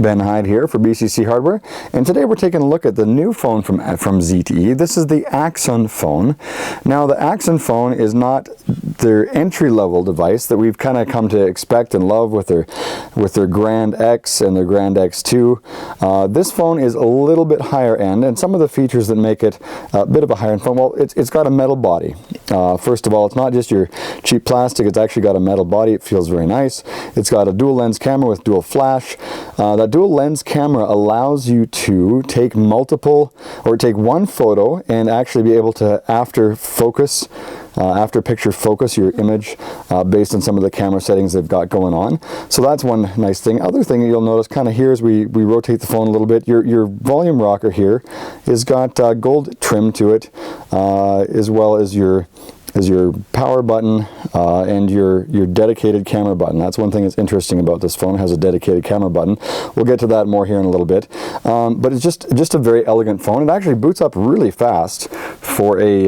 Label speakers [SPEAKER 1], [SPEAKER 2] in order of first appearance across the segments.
[SPEAKER 1] Ben Hyde here for BCC Hardware, and today we're taking a look at the new phone from ZTE. This is the Axon phone. Now the Axon phone is not their entry-level device that we've kind of come to expect and love with their Grand X and their Grand X2. This phone is a little bit higher end, and some of the features that make it a bit of a higher end phone, well, it's got a metal body. First of all, it's not just your cheap plastic, it's actually got a metal body. It feels very nice. It's got a dual lens camera with dual flash. That dual lens camera allows you to take take one photo and actually be able to after picture focus your image based on some of the camera settings they've got going on. So that's one nice thing. Other thing that you'll notice kind of here as we rotate the phone a little bit, your volume rocker here has got gold trim to it, as well as your power button and your dedicated camera button. That's one thing that's interesting about this phone. It has a dedicated camera button. We'll get to that more here in a little bit. But it's just a very elegant phone. It actually boots up really fast for a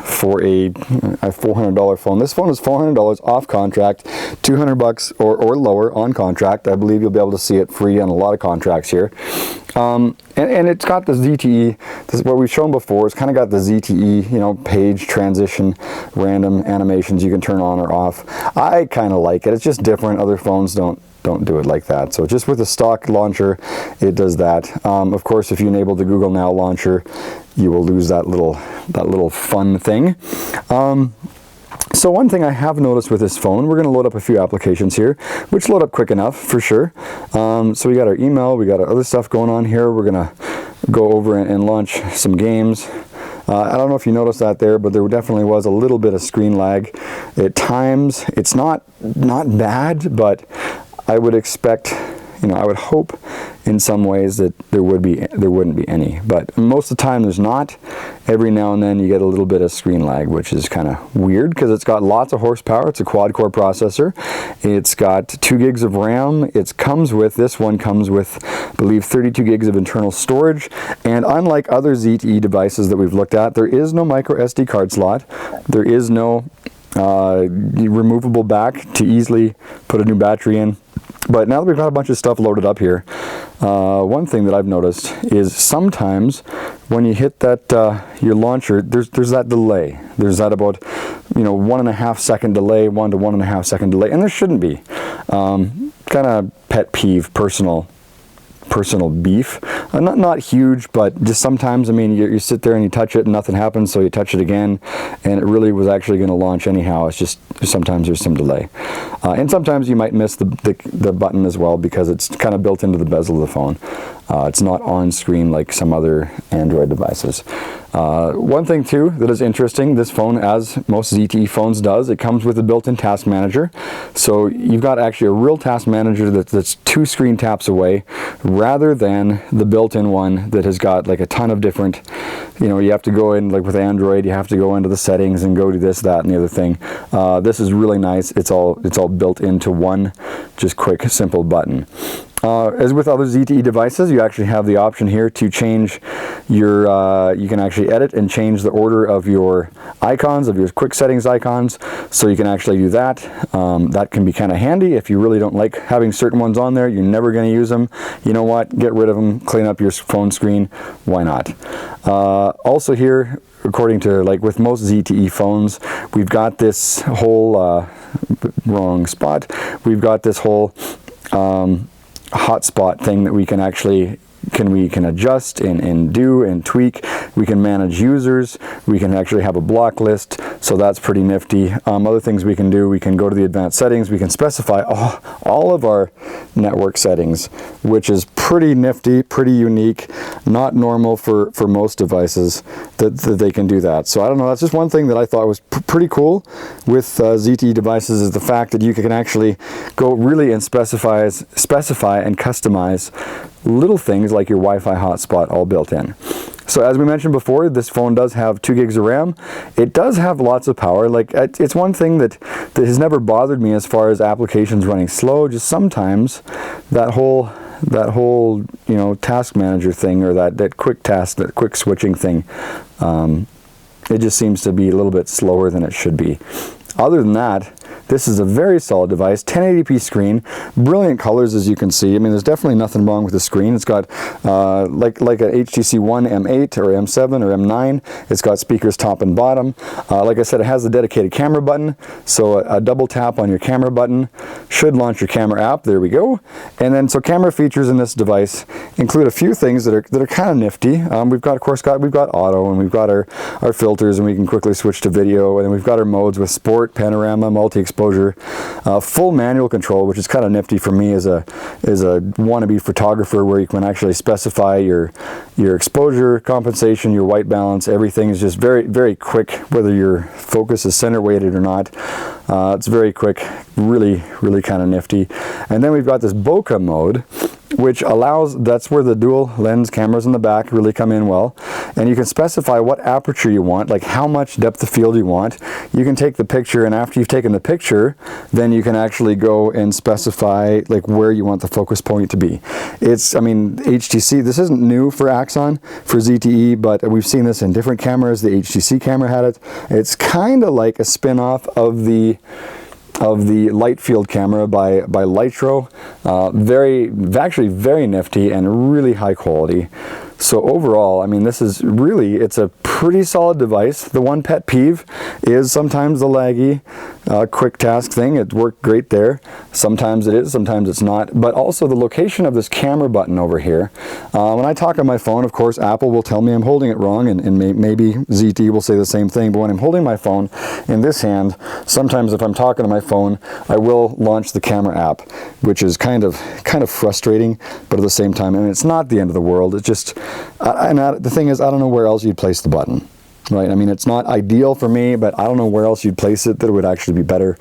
[SPEAKER 1] $400 phone. This phone is $400 off contract, $200 or lower on contract. I believe you'll be able to see it free on a lot of contracts here. And it's got the ZTE, this is what we've shown before. It's kind of got the ZTE, page transition, random animations you can turn on or off. I kind of like it. It's just different. Other phones don't do it like that. So just with the stock launcher, it does that. Of course, if you enable the Google Now launcher, you will lose that little fun thing. So one thing I have noticed with this phone, we're going to load up a few applications here, which load up quick enough for sure. So we got our email, we got our other stuff going on here. We're going to go over and launch some games. I don't know if you noticed that there, but there definitely was a little bit of screen lag at times. It's not bad, but I would expect, I would hope in some ways that there wouldn't be any, but most of the time there's not. Every now and then you get a little bit of screen lag, which is kind of weird because it's got lots of horsepower. It's a quad-core processor. It's got 2 gigs of RAM. This one comes with, I believe, 32 gigs of internal storage. And unlike other ZTE devices that we've looked at, there is no micro SD card slot. There is no removable back to easily put a new battery in. But now that we've got a bunch of stuff loaded up here, one thing that I've noticed is sometimes when you hit that your launcher, there's that delay. There's that about 1.5 second delay, 1 to 1.5 second delay, and there shouldn't be. Kind of pet peeve, personal beef. Not huge, but just sometimes, you sit there and you touch it and nothing happens, so you touch it again, and it really was actually going to launch anyhow. It's just sometimes there's some delay. And sometimes you might miss the button as well because it's kind of built into the bezel of the phone. It's not on screen like some other Android devices. One thing too that is interesting, this phone, as most ZTE phones does, it comes with a built-in task manager. So you've got actually a real task manager that's 2 screen taps away, rather than the built-in one that has got like a ton of different, you have to go in, like with Android, you have to go into the settings and go to this, that, and the other thing. This is really nice. It's all built into one just quick, simple button. As with other ZTE devices, you actually have the option here to change your, you can actually edit and change the order of your icons, of your quick settings icons, so you can actually do that. That can be kind of handy if you really don't like having certain ones on there, you're never going to use them. You know what, get rid of them, clean up your phone screen, why not? Also here, according to, like with most ZTE phones, we've got this whole, wrong spot, we've got this whole hotspot thing that we can actually adjust and do and tweak. We can manage users. We can actually have a block list, so that's pretty nifty. Other things we can do, we can go to the advanced settings. We can specify all of our network settings, which is pretty nifty, pretty unique, not normal for most devices that they can do that. So I don't know, that's just one thing that I thought was pretty cool with ZTE devices, is the fact that you can actually go really and specify and customize little things like your Wi-Fi hotspot all built in. So as we mentioned before, this phone does have 2 gigs of RAM. It does have lots of power. Like, it's one thing that has never bothered me as far as applications running slow. Just sometimes that whole task manager thing, or that quick switching thing, it just seems to be a little bit slower than it should be. Other than that, This is a very solid device, 1080p screen, brilliant colors as you can see. I mean, there's definitely nothing wrong with the screen. It's got like a HTC One M8 or M7 or M9. It's got speakers top and bottom. Like I said, it has a dedicated camera button, so a double tap on your camera button should launch your camera app. There we go. And then, so camera features in this device include a few things that are kind of nifty. We've got auto, and we've got our filters, and we can quickly switch to video, and then we've got our modes with sport, panorama, multi-exposure, full manual control, which is kind of nifty for me as a wannabe photographer, where you can actually specify your exposure compensation, your white balance. Everything is just very, very quick, whether your focus is center weighted or not. It's very quick, really, really kind of nifty. And then we've got this bokeh mode, which allows, that's where the dual lens cameras in the back really come in well. And you can specify what aperture you want, like how much depth of field you want. You can take the picture, and after you've taken the picture, then you can actually go and specify like where you want the focus point to be. It's, I mean, HTC, this isn't new for Axon, for ZTE, but we've seen this in different cameras. The HTC camera had it. It's kind of like a spin-off of the light field camera by Lytro. Actually very nifty and really high quality. So overall, I mean, this is really, it's a pretty solid device. The one pet peeve is sometimes the laggy quick task thing. It worked great there. Sometimes it is, sometimes it's not. But also the location of this camera button over here. When I talk on my phone, of course, Apple will tell me I'm holding it wrong, and maybe ZTE will say the same thing. But when I'm holding my phone in this hand, sometimes if I'm talking to my phone, I will launch the camera app, which is kind of frustrating, but at the same time, I mean, it's not the end of the world. It's just, the thing is, I don't know where else you'd place the button, right? I mean, it's not ideal for me, but I don't know where else you'd place it that would actually be better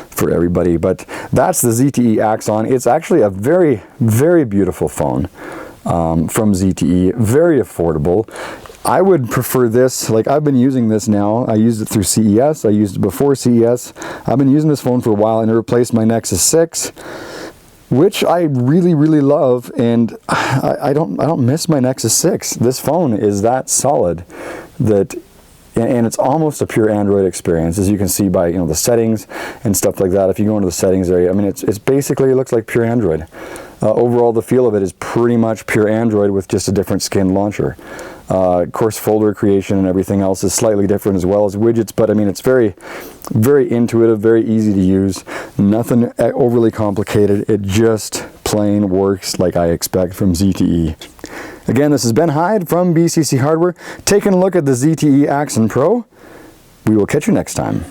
[SPEAKER 1] for everybody. But that's the ZTE Axon. It's actually a very, very beautiful phone from ZTE, very affordable. I would prefer this. Like, I've been using this now. I used it through CES. I used it before CES. I've been using this phone for a while, and it replaced my Nexus 6, which I really, really love, and I don't miss my Nexus 6. This phone is that solid that, and it's almost a pure Android experience, as you can see by, you know, the settings and stuff like that. If you go into the settings area, I mean, it's basically, it looks like pure Android. Overall, the feel of it is pretty much pure Android with just a different skin launcher. Of course, folder creation and everything else is slightly different, as well as widgets, but I mean, it's very, very intuitive, very easy to use, nothing overly complicated. It just plain works like I expect from ZTE. Again, this is Ben Hyde from BCC Hardware, taking a look at the ZTE Axon Pro. We will catch you next time.